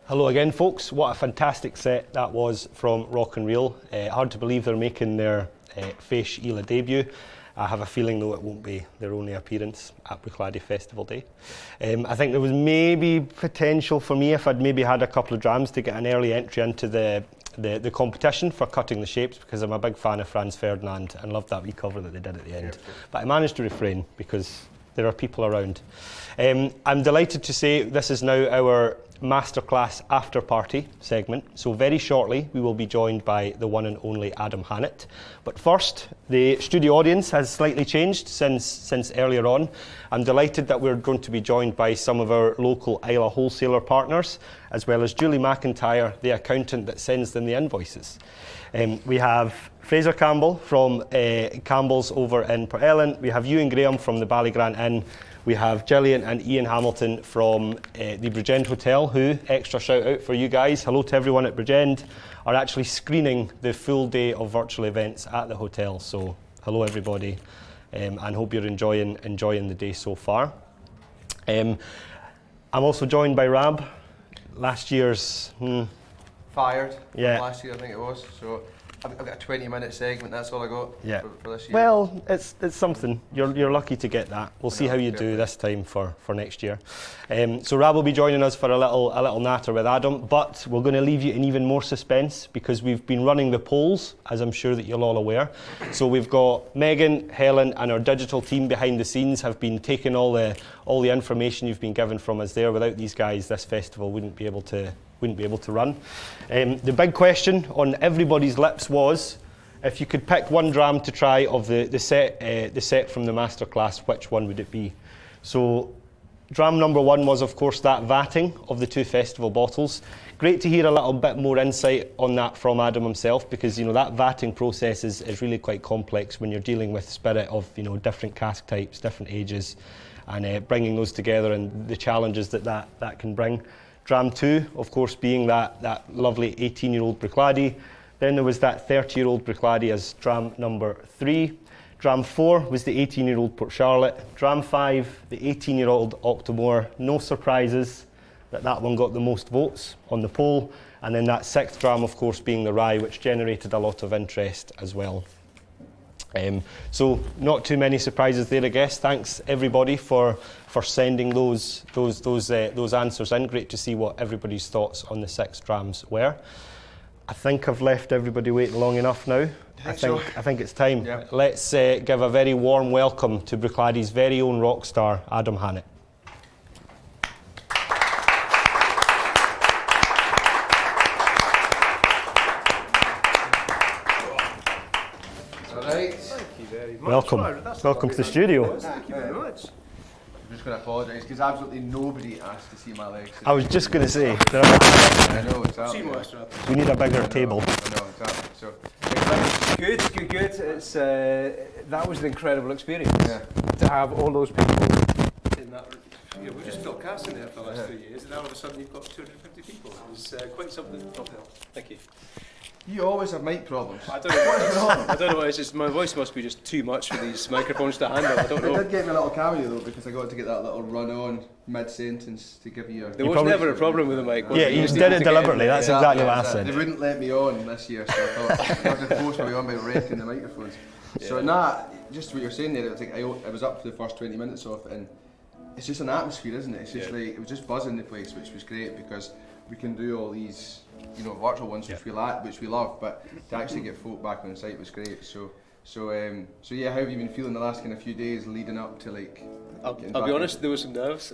Hello again, folks. What a fantastic set that was from Rock and Reel. Hard to believe they're making their Fèis Ila debut. I have a feeling, though, it won't be their only appearance at Bruichladdich Festival Day. I think there was maybe potential for me if I'd maybe had a couple of drams to get an early entry into the competition for cutting the shapes, because I'm a big fan of Franz Ferdinand and loved that wee cover that they did at the end. But I managed to refrain because there are people around. I'm delighted to say this is now our Masterclass Afterparty segment. So very shortly we will be joined by the one and only Adam Hannett. But first, the studio audience has slightly changed since earlier on. I'm delighted that we're going to be joined by some of our local Islay wholesaler partners, as well as Julie McIntyre, the accountant that sends them the invoices. We have Fraser Campbell from Campbell's over in Port Ellen. We have Ewan Graham from the Ballygrant Inn. We have Gillian and Ian Hamilton from the Bridgend Hotel, who, extra shout out for you guys, hello to everyone at Bridgend, are actually screening the full day of virtual events at the hotel. So hello everybody, and hope you're enjoying the day so far. I'm also joined by Rab, last year's fired. Yeah. Last year I think it was. So I've got a 20-minute segment. That's all I got. Yeah. For this year. Well, it's something. You're lucky to get that. We'll see how you do this time for next year. So Rab will be joining us for a little natter with Adam, but we're going to leave you in even more suspense because we've been running the polls, as I'm sure that you're all aware. So we've got Megan, Helen, and our digital team behind the scenes have been taking all the information you've been given from us there. Without these guys, this festival wouldn't be able to run. The big question on everybody's lips was, if you could pick one dram to try of the set from the Masterclass, which one would it be? So dram number one was, of course, that vatting of the two festival bottles. Great to hear a little bit more insight on that from Adam himself, because that vatting process is really quite complex when you're dealing with spirit of different cask types, different ages, and bringing those together and the challenges that can bring. Dram 2, of course, being that lovely 18-year-old Bruichladdich. Then there was that 30-year-old Bruichladdich as dram number 3. Dram 4 was the 18-year-old Port Charlotte. Dram 5, the 18-year-old Octamor. No surprises that one got the most votes on the poll. And then that 6th dram, of course, being the Rye, which generated a lot of interest as well. So not too many surprises there, I guess. Thanks everybody for sending those answers in. Great to see what everybody's thoughts on the 6 drams were. I think I've left everybody waiting long enough now. I think it's time. Yep. Let's give a very warm welcome to Bruichladdish's very own rock star, Adam Hannett. Welcome to the studio. Thank you very much. I'm just going to apologise because absolutely nobody asked to see my legs today. I was just going to say, I know, exactly. We need a bigger table. I know, exactly. So, Good. It's that was an incredible experience. Yeah. To have all those people in that. We just built casting there for the last 3 years, and now all of a sudden you've got 250 people. It was quite something. Thank you. You always have mic problems. I don't know what it's just. My voice must be just too much for these microphones to handle. I don't know. It did get me a little cameo though, because I got to get that little run on mid-sentence to give you a... There was never a problem with the mic. Yeah, you just did it deliberately. That's exactly what I said. They wouldn't let me on this year, so I thought I had to force my way on by wrecking the microphones. Yeah. So just what you're saying there, it was like I was up for the first 20 minutes of it, and it's just an atmosphere, isn't it? It's just like, it was just buzzing the place, which was great, because we can do all these virtual ones, which we love, but to actually get folk back on the site was great. So yeah, how have you been feeling the last kind of few days leading up to like? I'll be honest, there was some nerves.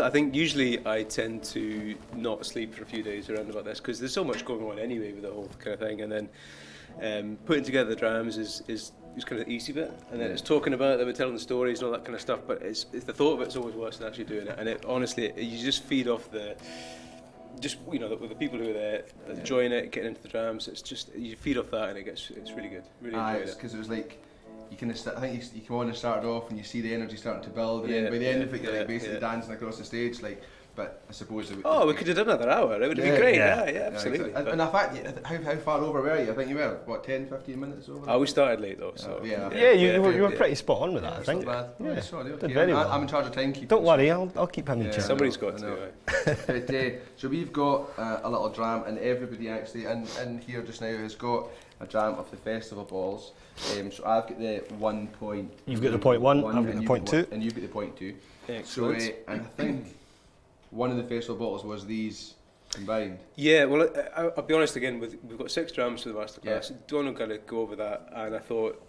I think usually I tend to not sleep for a few days around about this because there's so much going on anyway with the whole kind of thing, and then putting together the drams is kind of the easy bit, and then it's talking about them and telling the stories and all that kind of stuff. But it's the thought of it's always worse than actually doing it, and honestly you just feed off with the people who are there enjoying it, getting into the drams. It's just you feed off that, and it's really good. Really enjoyed it because it was like. I think you come on and started off and you see the energy starting to build, and then by the end of it you're like basically dancing across the stage. Like but I suppose... We could have done another hour. It would have been great. Yeah, absolutely. Exactly. And in fact, how far over were you? I think you were, what, 10, 15 minutes over? We started late though, so... You were pretty spot on with that, I think. Not bad. Yeah, Sorry, did very well. I'm in charge of timekeeping. Don't worry, I'll keep him in check. Somebody's got to. But, so we've got a little dram, and everybody actually in here just now has got a dram of the festival balls. So I've got the 1 point. You've got the point 1, I've got the point 2. And you've got the point 2. Excellent. So, and I think one of the festival bottles was these combined. Yeah, well, I'll be honest again, we've got 6 drams for the Masterclass. Don't kind of go over that, and I thought,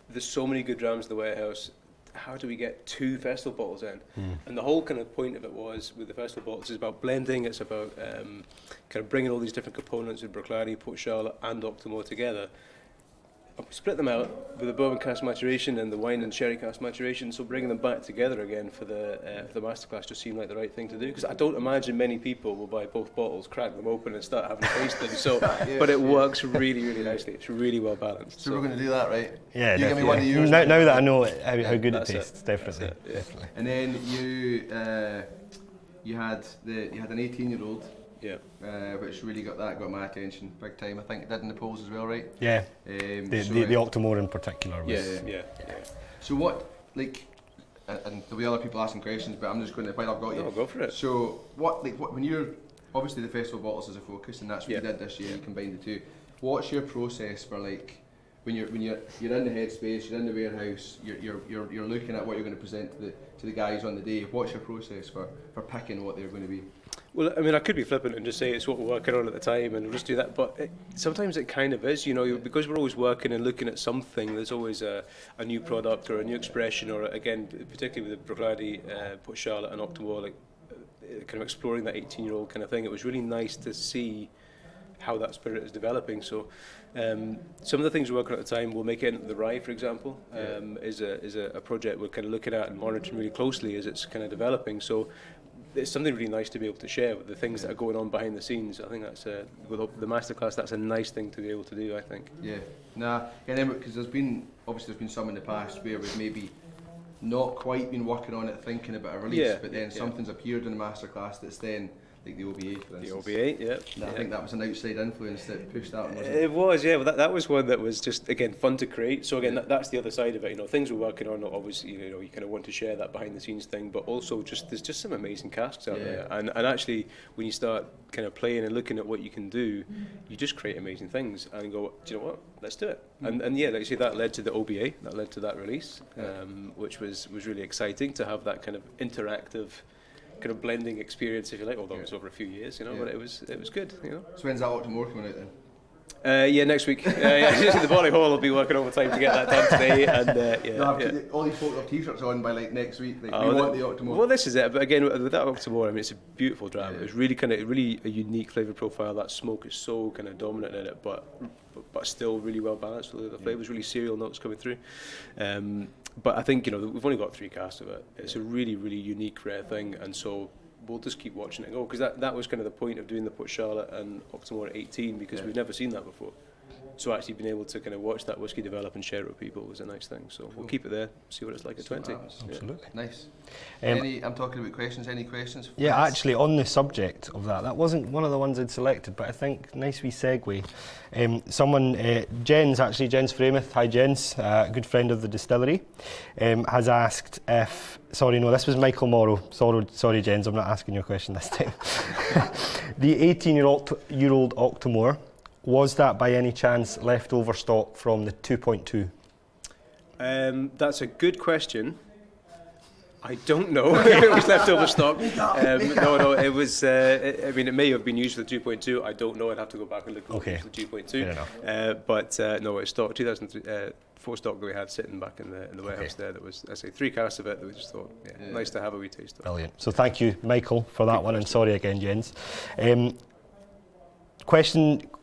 there's so many good drams in the warehouse, how do we get 2 festival bottles in? And the whole kind of point of it was, with the festival bottles, is about blending, it's about kind of bringing all these different components of Bruichladdich, Port Charlotte and Octomore together. And we split them out with the bourbon cask maturation and the wine and sherry cask maturation, so bringing them back together again for the Masterclass just seemed like the right thing to do, because I don't imagine many people will buy both bottles, crack them open and start having a taste them, so, but it works really, really nicely, it's really well balanced. So we're going to do that, right? Yeah, you give me one of yours. Now that I know how good it tastes, definitely. Definitely. And then you had an 18-year-old. Yeah. Which really got my attention big time. I think it did in the polls as well, right? Yeah. The Octomore in particular was. Yeah. So what, like, and there'll be other people asking questions, but I'm just going to, while I've got you. No, go for it. So what when you're, obviously the festival bottles is a focus, and that's what you did this year. You combined the two. What's your process for, like, when you're in the headspace, you're in the warehouse, you're looking at what you're going to present to the guys on the day. What's your process for picking what they're going to be? Well, I mean, I could be flippant and just say it's what we're working on at the time and we'll just do that, but sometimes it kind of is, because we're always working and looking at something, there's always a new product or a new expression, or again, particularly with the Bruichladdich, Port Charlotte and Octomore, like kind of exploring that 18-year-old kind of thing. It was really nice to see how that spirit is developing. So some of the things we're working on at the time, we'll make it into the rye, for example, is a project we're kind of looking at and monitoring really closely as it's kind of developing. So it's something really nice to be able to share with the things that are going on behind the scenes. I think that's with the Masterclass, that's a nice thing to be able to do, I think. Yeah, and then because there's been some in the past where we've maybe not quite been working on it, thinking about a release, but then something's appeared in the Masterclass that's then, like the OBA, for instance. The OBA, yeah. I think that was an outside influence that pushed that one, wasn't it? It was, yeah. Well, that was one that was just, again, fun to create. So again, that's the other side of it. Things we're working on, obviously, you kind of want to share that behind the scenes thing, but also there's just some amazing casks out there. And actually, when you start kind of playing and looking at what you can do, you just create amazing things and go, do you know what? Let's do it. And yeah, like you say, that led to the OBA, that led to that release, which was really exciting to have that kind of interactive kind of blending experience, if you like, although it was over a few years, but it was good, So when's that Octomore coming out then? Next week. The Body Hall will be working overtime to get that done today, and all these photo of t-shirts on by like next week. Like, we want the Octomore. Well, this is it. But again, with that Octomore, I mean, it's a beautiful dram. It's really a unique flavour profile. That smoke is so kind of dominant in it, but still really well balanced. The flavours, really cereal notes coming through. But I think we've only got 3 casks of it. It's a really, really unique, rare thing, and so we'll just keep watching it go, because that was kind of the point of doing the Port Charlotte and Octomore at 18, because we've never seen that before. So actually being able to kind of watch that whiskey develop and share it with people was a nice thing. So we'll keep it there, see what it's like at 20. Absolutely. Nice. I'm talking about questions. Any questions? Yeah, actually, on the subject of that wasn't one of the ones I'd selected, but I think nice wee segue. Jens Frameth, hi Jens, a good friend of the distillery, has asked if, this was Michael Morrow, sorry Jens, I'm not asking your question this time. The 18-year-old Octomore, was that by any chance leftover stock from the 2.2? That's a good question. I don't know if it was leftover stock. No, it was. It may have been used for the 2.2. I don't know. I'd have to go back and look at the 2.2. Fair enough. But no, it's stock 2004 stock that we had sitting back in the warehouse there. That was, 3 casks of it. That we just thought, nice to have a wee taste of. Brilliant. So thank you, Michael, for that one, and sorry again, Jens.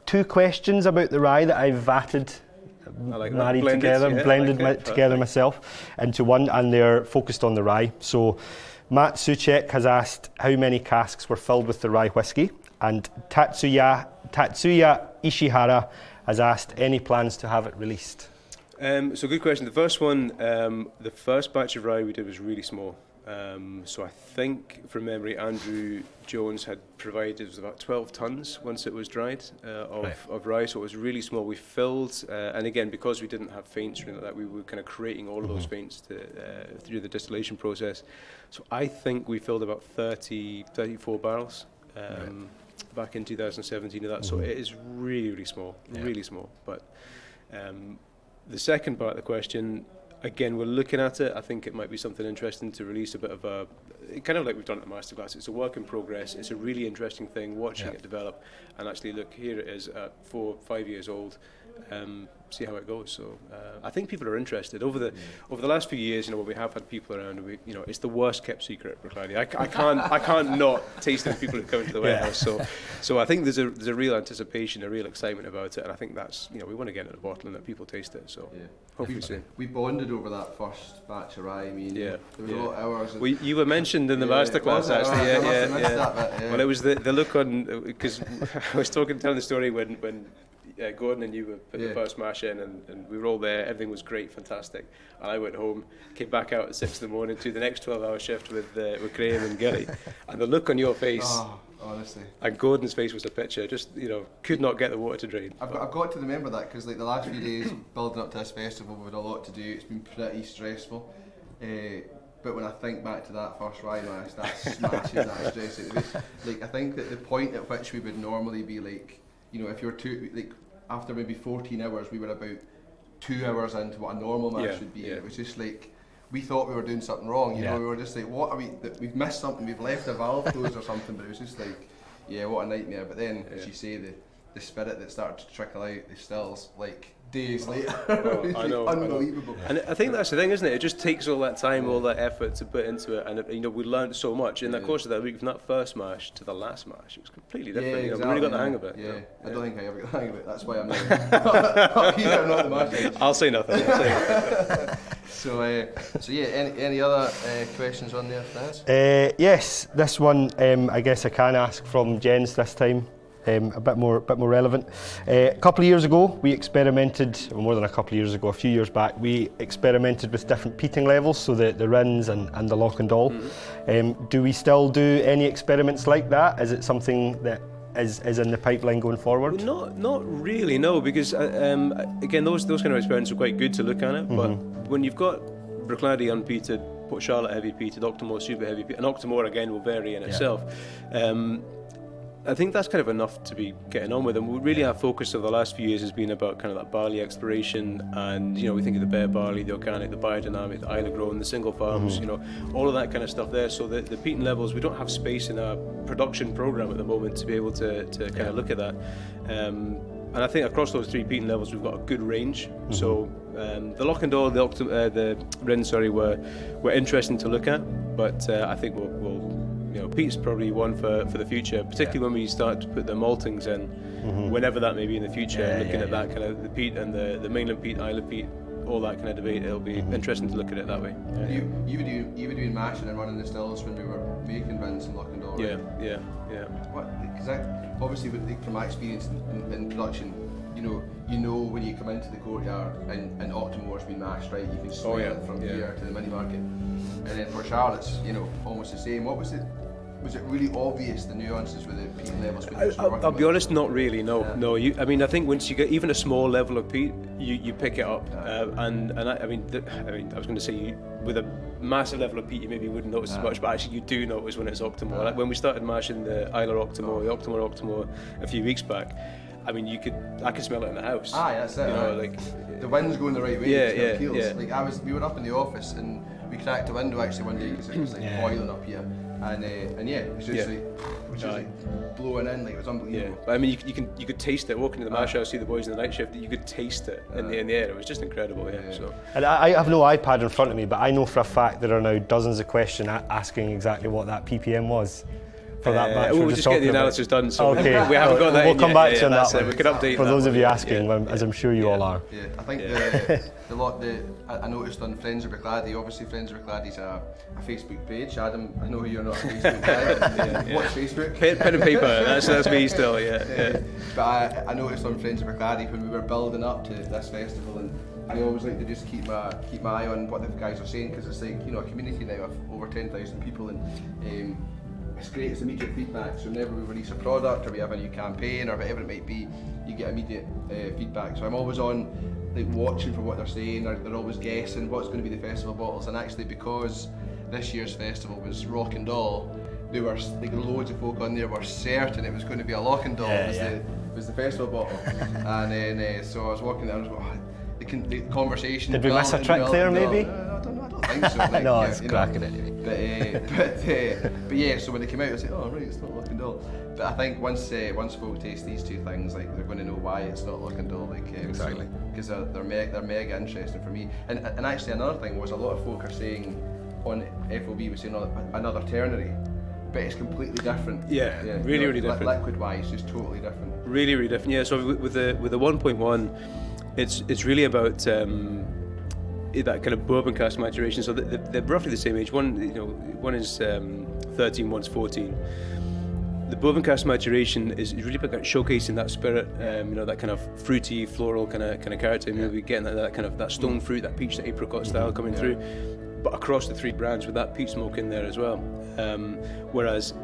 2 questions about the rye that I've vatted, married together, blended together myself into one, and they're focused on the rye. So Matt Suchek has asked how many casks were filled with the rye whiskey, and Tatsuya Ishihara has asked any plans to have it released. So good question. The first one, the first batch of rye we did was really small. So I think, from memory, Andrew Jones had provided, it was about 12 tonnes once it was dried of rye, so it was really small. We filled, and again, because we didn't have faints or anything like that, we were kind of creating all of those faints through the distillation process. So I think we filled about 34 barrels back in 2017 of that, so it is really, really small, really small. But the second part of the question, again, we're looking at it. I think it might be something interesting to release a bit of a, kind of like we've done at the Masterclass. It's a work in progress. It's a really interesting thing, watching it develop. And actually, look, here it is at 4 or 5 years old. See how it goes. So I think people are interested. Over the last few years, you know, we have had people around. And you know, it's the worst kept secret at Bruichladdich. I can't not taste the people who come into the warehouse. So I think there's a real anticipation, a real excitement about it, and I think that's, you know, we want to get it in a bottle and let people taste it. So hopefully soon. We bonded over that first batch of rye. I mean, there was a lot of hours. Well, you were mentioned in the Masterclass actually. Well, it was the look on, because I was telling the story when Gordon and you put the first mash in, and we were all there. Everything was great, fantastic. And I went home, came back out at 6 in the morning to the next 12-hour shift with Graham and Gilly, and the look on your face, honestly, and Gordon's face was a picture. Just, you know, could not get the water to drain. I've got to remember that, because like the last few days building up to this festival, we've had a lot to do. It's been pretty stressful. But when I think back to that first rye mash, that smashing that stress out of it, like, I think that the point at which we would normally be, like, you know, if you're after maybe 14 hours, we were about 2 hours into what a normal mash would be. It was just like, we thought we were doing something wrong, you know, we were just like, what are we, we've missed something, we've left a valve closed or something, but it was just like, what a nightmare. But then, as you say, the spirit that started to trickle out the stills, like, days later. I know, unbelievable. And I think that's the thing, isn't it? It just takes all that time, all that effort to put into it, and you know, we learned so much in the course of that week, from that first mash to the last mash. It was completely different. Exactly. You know, we really got the hang of it. I don't think I ever got the hang of it. That's why I'm not here, I'm not the mash. I'll say nothing. So any other questions on there, Franz? Yes, this one I guess I can ask from Jens this time. A bit more relevant. A couple of years ago, we experimented, or more than a couple of years ago, a few years back, we experimented with different peating levels, so the rins and the lock and all. Do we still do any experiments like that? Is it something that is in the pipeline going forward? Well, not really, no, because again, those kind of experiments are quite good to look at it, but when you've got Bruichladdich unpeated, Port Charlotte heavy peated, octamor super heavy peated, and octamor again will vary in itself. I think that's kind of enough to be getting on with, and we really our focus over the last few years has been about kind of that barley exploration, and you know, we think of the bare barley, the organic, the biodynamic, the island grown, the single farms, you know, all of that kind of stuff there. So the peating levels, we don't have space in our production program at the moment to be able to kind of look at that. And I think across those 3 peating levels, we've got a good range. So the lock and all, the rin, were interesting to look at, but I think we'll you know, peat's probably one for the future, particularly when we start to put the maltings in, whenever that may be in the future, looking at that kind of the peat and the mainland peat, island peat, all that kind of debate. It'll be interesting to look at it that way. You were doing mashing and running the stills when we were making rins and lock and all, right? Yeah. Because obviously, from my experience in production, you know when you come into the courtyard and octamor's been mashed, right? You can smell it from here to the mini market, and then for Charlotte's, you know, almost the same. What was it? Was it really obvious, the nuances with the peat levels? I'll be honest, not really. No. I mean, I think once you get even a small level of peat, you pick it up. And I mean, I was going to say, with a massive level of peat, you maybe wouldn't notice as much, but actually you do notice when it's octamor. Like when we started mashing the Isla octamor, the octamor a few weeks back. I mean, I could smell it in the house. That's it. You know, like the wind's going the right way. Yeah. Like we were up in the office and we cracked a window actually one day because it was like boiling up here, and it was just like blowing in, like it was unbelievable. Yeah, but I mean, you could taste it. Walking to the mash house, see the boys in the night shift, you could taste it in the air. It was just incredible. So. And I have no iPad in front of me, but I know for a fact there are now dozens of questions asking exactly what that ppm was. For that batch we'll just get the analysis done, so okay. we haven't got that. We'll come back to that one. We can update for those of you asking, as I'm sure you all are. Yeah, I think I noticed on Friends of Bruichladdich, obviously Friends of Bruichladdich a Facebook page. Adam, I know you're not a Facebook guy. What's Facebook? Pen and paper. That's me still. Yeah. But I noticed on Friends of Bruichladdich when we were building up to this festival, and I always like to just keep my eye on what the guys are saying, because it's like, you know, a community now of over 10,000 people, and it's great, it's immediate feedback. So whenever we release a product or we have a new campaign or whatever it might be, you get immediate feedback. So I'm always on, like, watching for what they're saying. They're always guessing what's going to be the festival bottles, and actually, because this year's festival was Rock and Doll, there were like loads of folk on there were certain it was going to be a Lock and Doll. Was the festival bottle. And then so I was walking there and I was going, the conversation. Did we miss a trick there, maybe? I don't think so. Like, no, it's cracking anyway. But yeah, so when they came out, I was like, oh right, it's not Lock and Doll. But I think once folk taste these two things, like, they're going to know why it's not Lock and Doll. Like, exactly. Because they're mega interesting for me. And actually another thing was, a lot of folk are saying on FOB, we're saying another ternary. But it's completely different. Yeah, really different. Liquid-wise, just totally different. Really different. Yeah. So with the 1.1, it's really about that kind of bourbon cask maturation. So they're roughly the same age. One is 13, one's 14. The bourbon cask maturation is really about showcasing that spirit, that kind of fruity, floral kind of character. I mean, we're getting that kind of that stone fruit, that peach, that apricot style coming through, but across the three brands with that peach smoke in there as well. Whereas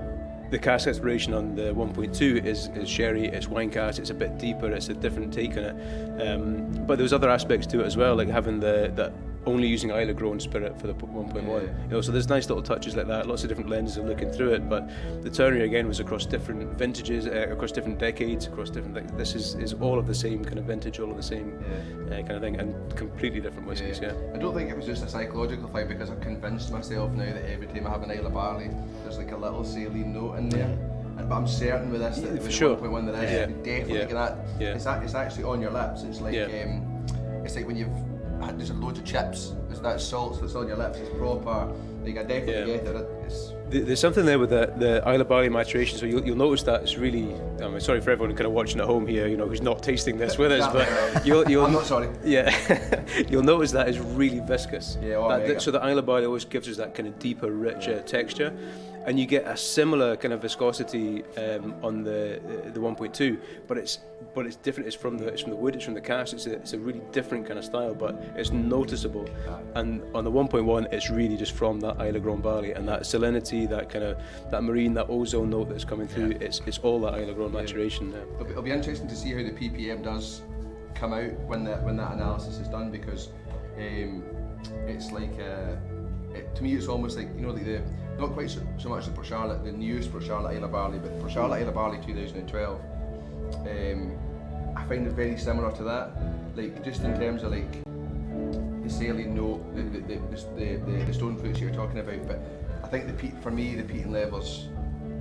the cask exploration on the 1.2 is sherry, it's wine cask, it's a bit deeper, it's a different take on it. But there's other aspects to it as well, like having the only using Islay grown spirit for the 1.1. So there's nice little touches like that, lots of different lenses of looking through it. But the ternary again was across different vintages, across different decades, across different. This is all of the same kind of vintage, all of the same kind of thing, and completely different whiskies. Yeah. I don't think it was just a psychological thing, because I've convinced myself now that every time I have an Islay barley, there's like a little saline note in there. But I'm certain with this that with sure. 1.1 that is definitely get that. Yeah. It's actually on your lips. It's like it's like when you've had there's loads of chips. There's that salt that's on your lips. It's proper. Like, I definitely get it. There's something there with the Islay barley maturation. So you'll notice that it's really. I'm sorry for everyone kind of watching at home here, who's not tasting this with us, but you'll. I'm not sorry. Yeah, you'll notice that it's really viscous. Yeah, so the Islay barley always gives us that kind of deeper, richer texture. And you get a similar kind of viscosity on the 1.2, but it's different. It's from the wood. It's from the cask. It's a really different kind of style, but it's noticeable. And on the 1.1, it's really just from that Islay grown barley and that salinity, that marine, that ozone note that's coming through. It's all that Islay grown maturation. It'll be interesting to see how the ppm does come out when that analysis is done, because it's like to me it's almost like like not quite so much the Port Charlotte, the newest Port Charlotte Islay barley, but Port Charlotte Islay barley 2012. I find it very similar to that, like just in terms of like the saline note, the stone fruits you're talking about. But I think for me the peating levels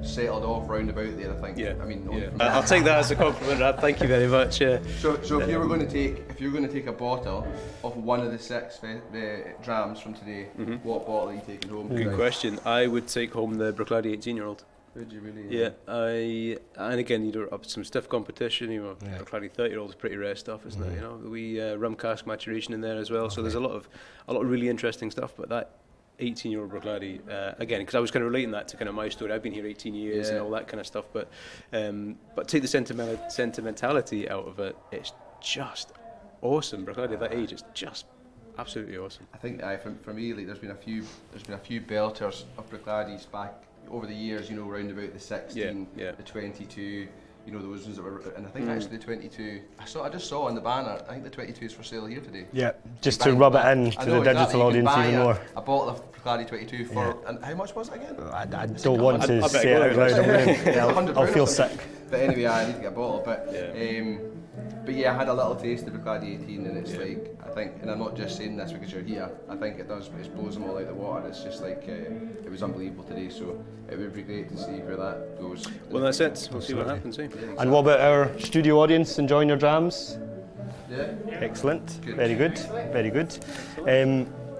settled off round about there. I think. Yeah. I mean, I'll take that as a compliment, Rad. Thank you very much. Yeah. So if you were going to take a bottle of one of the 6 drams from today, what bottle are you taking home? Good question. I would take home the Bruichladdich 18-year-old. Would you really? Yeah. And again, you're up to some stiff competition. Bruichladdich 30-year-old is pretty rare stuff, isn't it? We rum cask maturation in there as well. Okay. So there's a lot of really interesting stuff. But that 18-year-old Bruichladdich, again, because I was kind of relating that to kind of my story. I've been here 18 years and all that kind of stuff. But take the sentimentality out of it, it's just awesome. Bruichladdich at that age, it's just absolutely awesome. I think for me, like there's been a few belters of Bruichladdich back over the years. Round about the 16, the 22. Those ones that were, and I think actually the 22. I just saw on the banner. I think the 22 is for sale here today. Yeah, just to rub it in to the digital audience even more. A bottle of Bruichladdich 22 for, and how much was it again? I don't want to say it out loud. I'll feel sick. But anyway, I need to get a bottle. But yeah, I had a little taste of Bruichladdich 18, and it's like, I think, and I'm not just saying this because you're here, I think it blows them all out of the water. It's just like, it was unbelievable today, so it would be great to see where that goes. Well, that's it. We'll see what happens. And what about our studio audience enjoying your drams? Yeah. Excellent. Very good. Very good.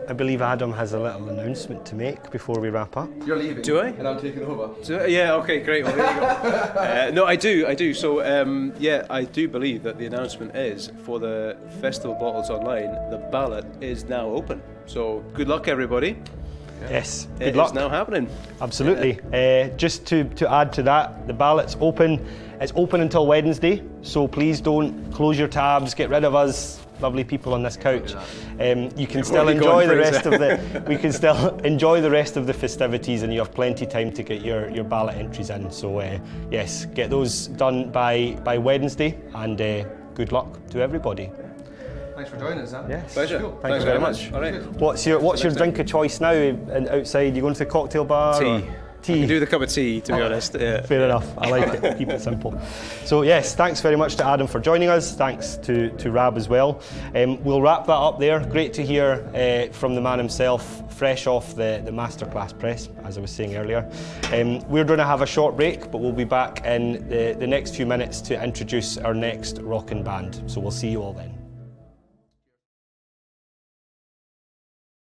I believe Adam has a little announcement to make before we wrap up. You're leaving. Do I? And I'm taking over. Yeah, okay, great. Well, there you go. No, I do. So, I do believe that the announcement is for the festival bottles online, the ballot is now open. So, good luck, everybody. Yes, It good luck. is now happening. Absolutely. Just to add to that, the ballot's open. It's open until Wednesday, so please don't close your tabs. Get rid of us, lovely people on this couch. You can still already enjoy gone, the rest Fraser. of the. We can still enjoy the rest of the festivities, and you have plenty of time to get your ballot entries in. So yes, get those done by Wednesday, and good luck to everybody. Thanks for joining us, Sam. Yes. Pleasure. Cool. Thanks very much. All right. What's your drink of choice now? And outside, you going to the cocktail bar? Tea. Or? Tea. You do the cup of tea, to be honest. Yeah. Fair enough. I like it. Keep it simple. So yes, thanks very much to Adam for joining us. Thanks to Rab as well. We'll wrap that up there. Great to hear from the man himself, fresh off the Masterclass press, as I was saying earlier. We're going to have a short break, but we'll be back in the next few minutes to introduce our next rockin' band. So we'll see you all then.